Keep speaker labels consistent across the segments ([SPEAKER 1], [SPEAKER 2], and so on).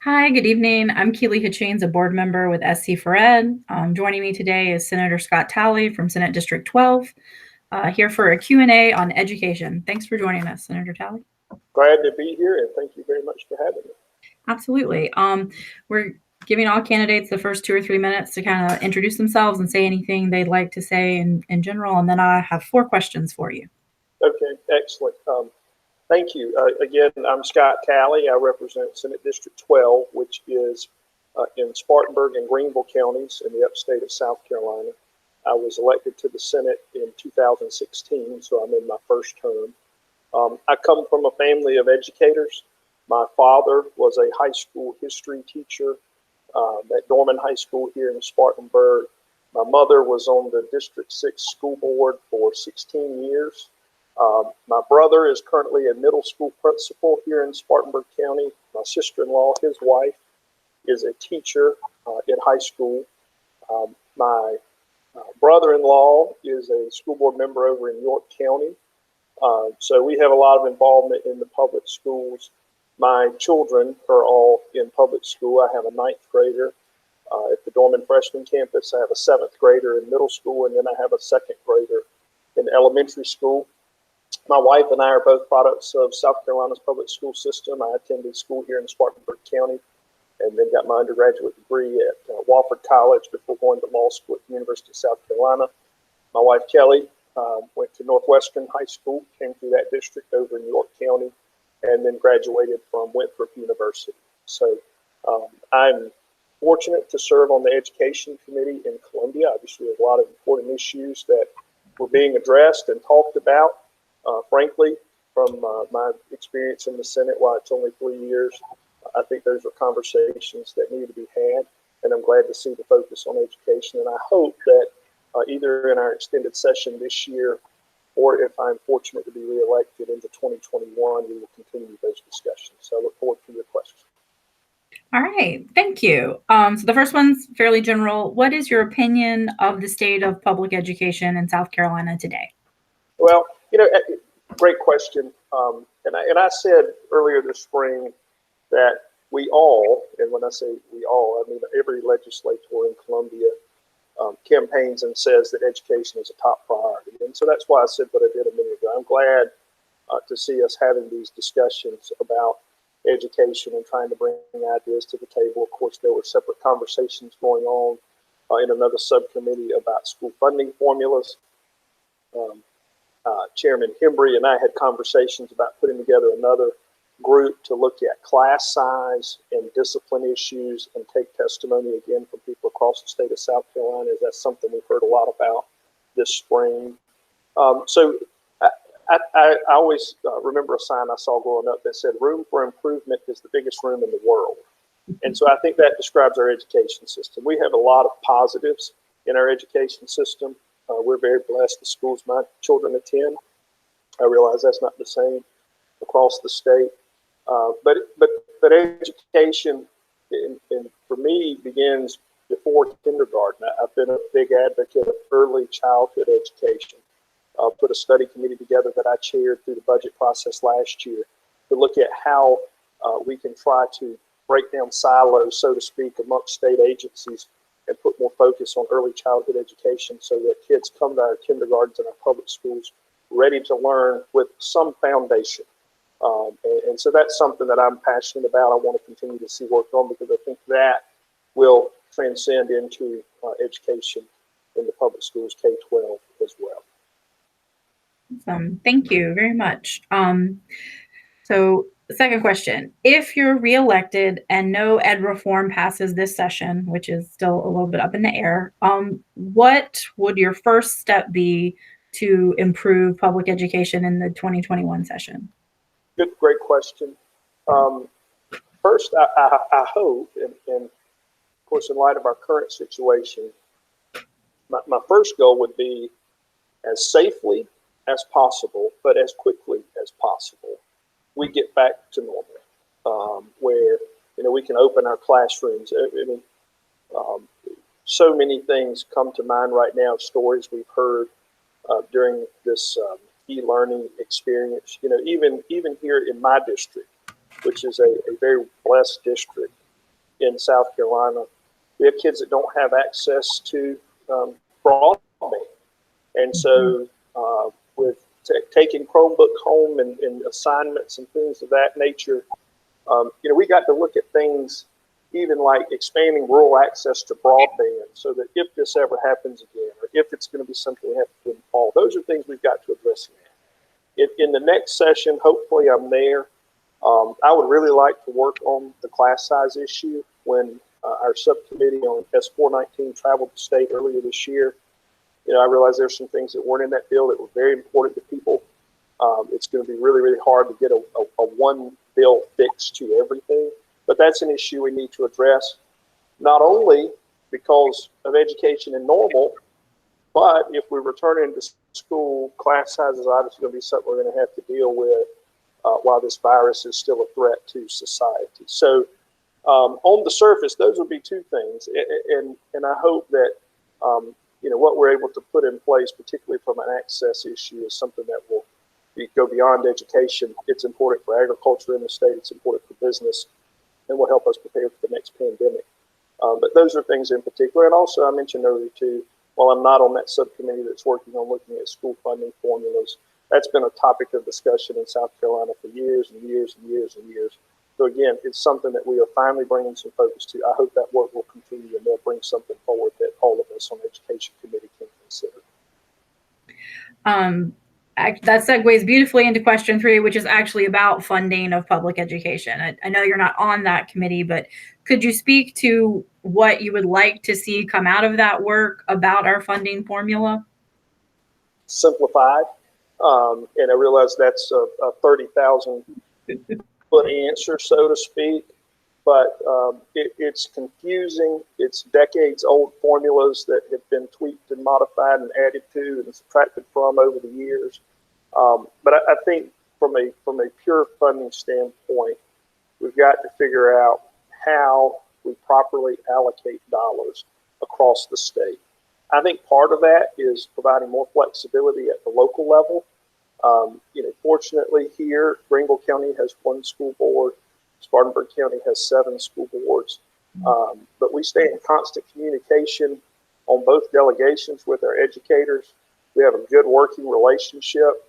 [SPEAKER 1] Hi, good evening. I'm Keely Hitchings, a board member with SC for Ed. Joining me today is Senator Scott Talley from Senate District 12, here for a Q&A on education. Thanks for joining us, Senator Talley.
[SPEAKER 2] Glad to be here, and thank you very much for having me.
[SPEAKER 1] Absolutely. We're giving all candidates the first 2 or 3 minutes to kind of introduce themselves and say anything they'd like to say in general, and then I have 4 questions for you.
[SPEAKER 2] Okay, excellent. Thank you. Again, I'm Scott Talley. I represent Senate District 12, which is in Spartanburg and Greenville counties in the upstate of South Carolina. I was elected to the Senate in 2016, so I'm in my first term. I come from a family of educators. My father was a high school history teacher at Dorman High School here in Spartanburg. My mother was on the District 6 school board for 16 years. My brother is currently a middle school principal here in Spartanburg County. My sister-in-law, his wife, is a teacher at high school. My brother-in-law is a school board member over in York County. So we have a lot of involvement in the public schools. My children are all in public school. I have a 9th grader at the Dorman Freshman Campus. I have a 7th grader in middle school, and then I have a 2nd grader in elementary school. My wife and I are both products of South Carolina's public school system. I attended school here in Spartanburg County and then got my undergraduate degree at Wofford College before going to law school at the University of South Carolina. My wife, Kelly, went to Northwestern High School, came through that district over in York County, and then graduated from Winthrop University. So I'm fortunate to serve on the Education Committee in Columbia. Obviously, there's a lot of important issues that were being addressed and talked about. Frankly, from my experience in the Senate, while it's only 3 years, I think those are conversations that need to be had, and I'm glad to see the focus on education. And I hope that either in our extended session this year, or if I'm fortunate to be reelected into 2021, we will continue those discussions. So I look forward to your questions.
[SPEAKER 1] All right, thank you. So the first one's fairly general. What is your opinion of the state of public education in South Carolina today?
[SPEAKER 2] Well, great question. And I said earlier this spring that we all, and when I say we all, I mean every legislator in Columbia campaigns and says that education is a top priority. And so that's why I said what I did a minute ago. I'm glad to see us having these discussions about education and trying to bring ideas to the table. Of course, there were separate conversations going on in another subcommittee about school funding formulas. Chairman Hembry and I had conversations about putting together another group to look at class size and discipline issues and take testimony again from people across the state of South Carolina. That's something we've heard a lot about this spring. So I always remember a sign I saw growing up that said, "Room for improvement is the biggest room in the world." And so I think that describes our education system. We have a lot of positives in our education system. We're very blessed. The schools my children attend, I realize that's not the same across the state. But education, for me, begins before kindergarten. I've been a big advocate of early childhood education. Put a study committee together that I chaired through the budget process last year to look at how we can try to break down silos, so to speak, amongst state agencies and put more focus on early childhood education so that kids come to our kindergartens and our public schools ready to learn with some foundation. And so that's something that I'm passionate about. I want to continue to see work on because I think that will transcend into education in the public schools, K-12 as well.
[SPEAKER 1] Awesome. Thank you very much. So the second question, if you're reelected and no ed reform passes this session, which is still a little bit up in the air, what would your first step be to improve public education in the 2021 session?
[SPEAKER 2] Good, great question. First, I hope, and of course, in light of our current situation, my first goal would be as safely as possible, but as quickly as possible, we get back to normal, where we can open our classrooms. So many things come to mind right now, stories we've heard during this e-learning experience. Even here in my district, which is a very blessed district, in South Carolina. We have kids that don't have access to broadband. And so with taking Chromebook home and assignments and things of that nature, we got to look at things even like expanding rural access to broadband so that if this ever happens again, or if it's going to be something we have to install, those are things we've got to address now. In the next session, hopefully I'm there. I would really like to work on the class size issue. When our subcommittee on S419 traveled to state earlier this year, I realized there's some things that weren't in that bill that were very important to people. It's going to be really, really hard to get a one bill fix to everything. But that's an issue we need to address, not only because of education and normal, but if we return into school, class sizes are obviously going to be something we're going to have to deal with while this virus is still a threat to society. So on the surface, those would be two things. And I hope that, what we're able to put in place, particularly from an access issue, is something that will go beyond education. It's important for agriculture in the state. It's important for business, and will help us prepare for the next pandemic. But those are things in particular. And also, I mentioned earlier, too, while I'm not on that subcommittee that's working on looking at school funding formulas, that's been a topic of discussion in South Carolina for years and years and years and years. So again, it's something that we are finally bringing some focus to. I hope that work will continue and they'll bring something forward that all of us on the Education Committee can consider.
[SPEAKER 1] That segues beautifully into question 3, which is actually about funding of public education. I know you're not on that committee, but could you speak to what you would like to see come out of that work about our funding formula?
[SPEAKER 2] Simplified. And I realize that's a 30,000 foot answer, so to speak, but it's confusing. It's decades old formulas that have been tweaked and modified and added to and subtracted from over the years. But I think from a pure funding standpoint, we've got to figure out how we properly allocate dollars across the state. I think part of that is providing more flexibility at the local level. Fortunately here, Greenville County has 1 school board. Spartanburg County has 7 school boards. But we stay in constant communication on both delegations with our educators. We have a good working relationship.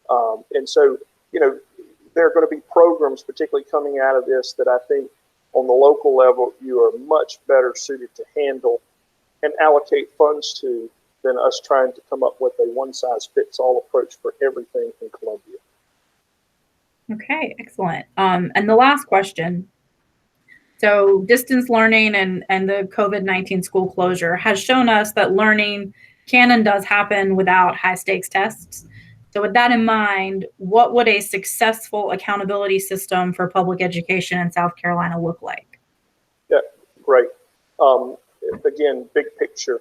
[SPEAKER 2] And so, there are going to be programs, particularly coming out of this, that I think on the local level, you are much better suited to handle and allocate funds to than us trying to come up with a one-size-fits-all approach for everything in Columbia.
[SPEAKER 1] Okay, excellent. And the last question. So distance learning and the COVID-19 school closure has shown us that learning can and does happen without high-stakes tests. So with that in mind, what would a successful accountability system for public education in South Carolina look like?
[SPEAKER 2] Yeah, great. Again, big picture.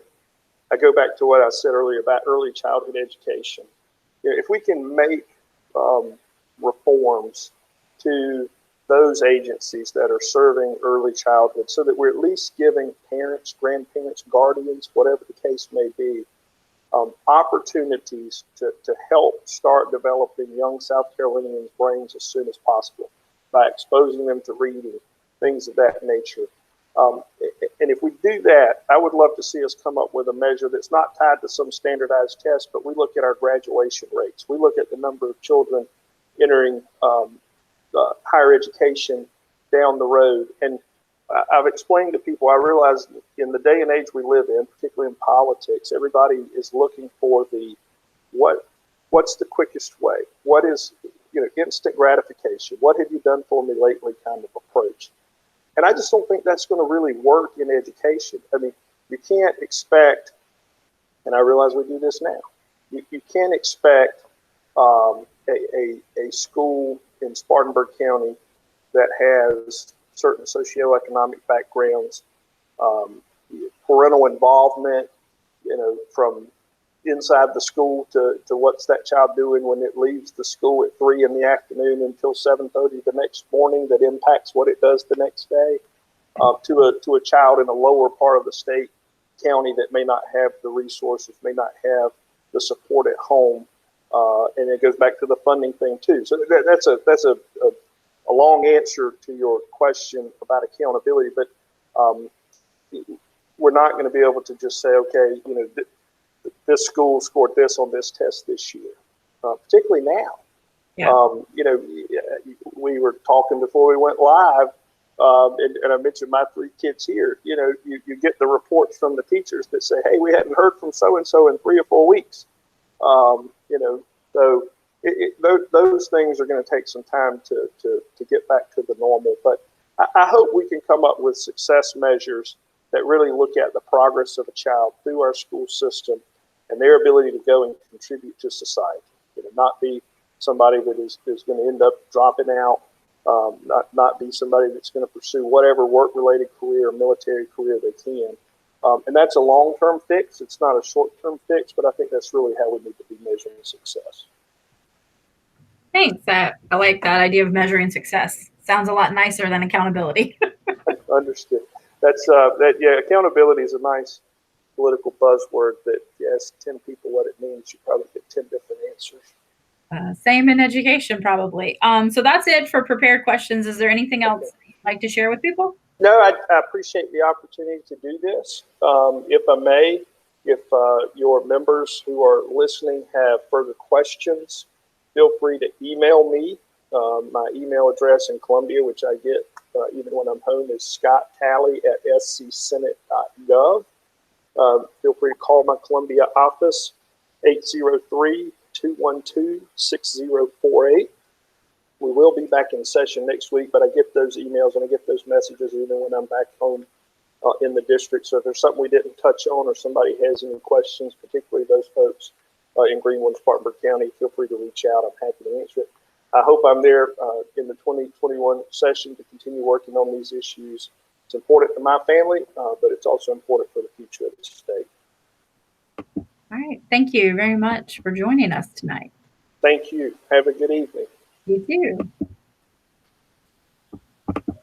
[SPEAKER 2] I go back to what I said earlier about early childhood education. If we can make reforms to those agencies that are serving early childhood so that we're at least giving parents, grandparents, guardians, whatever the case may be, opportunities to help start developing young South Carolinians' brains as soon as possible by exposing them to reading, things of that nature. And if we do that, I would love to see us come up with a measure that's not tied to some standardized test, but we look at our graduation rates. We look at the number of children entering higher education down the road. And I've explained to people, I realize in the day and age we live in, particularly in politics, everybody is looking for what's the quickest way? What is, instant gratification? What have you done for me lately kind of approach? And I just don't think that's going to really work in education. I mean, you can't expect, and I realize we do this now, you can't expect a school in Spartanburg County that has certain socioeconomic backgrounds, parental involvement, from inside the school to what's that child doing when it leaves the school at 3 in the afternoon until 7:30 the next morning that impacts what it does the next day, to a child in a lower part of the state, county that may not have the resources, may not have the support at home. And it goes back to the funding thing too. So that's a long answer to your question about accountability, but Um, we're not going to be able to just say, okay, this school scored this on this test this year, particularly now.
[SPEAKER 1] Yeah.
[SPEAKER 2] We were talking before we went live, and I mentioned my 3 kids here. You get the reports from the teachers that say, hey, we hadn't heard from so-and-so in 3 or 4 weeks. So those things are going to take some time to get back to the normal. But I hope we can come up with success measures that really look at the progress of a child through our school system and their ability to go and contribute to society. Not be somebody that is going to end up dropping out, not be somebody that's going to pursue whatever work-related career or military career they can. And that's a long-term fix. It's not a short-term fix, but I think that's really how we need to be measuring success.
[SPEAKER 1] Thanks. I like that idea of measuring success. Sounds a lot nicer than accountability.
[SPEAKER 2] Understood. Accountability is a nice political buzzword that you ask 10 people what it means, you probably get 10 different answers.
[SPEAKER 1] Same in education, probably. So that's it for prepared questions. Is there anything else you'd like to share with people?
[SPEAKER 2] No, I appreciate the opportunity to do this. If I may, if your members who are listening have further questions, feel free to email me. My email address in Columbia, which I get even when I'm home, is scotttalley@scsenate.gov. Feel free to call my Columbia office, 803-212-6048. We will be back in session next week, but I get those emails and I get those messages even when I'm back home in the district. So if there's something we didn't touch on or somebody has any questions, particularly those folks in Greenville and Spartanburg County, feel free to reach out. I'm happy to answer it. I hope I'm there in the 2021 session to continue working on these issues. It's important to my family, but it's also important for the future of the state.
[SPEAKER 1] All right. Thank you very much for joining us tonight.
[SPEAKER 2] Thank you. Have a good evening.
[SPEAKER 1] You too.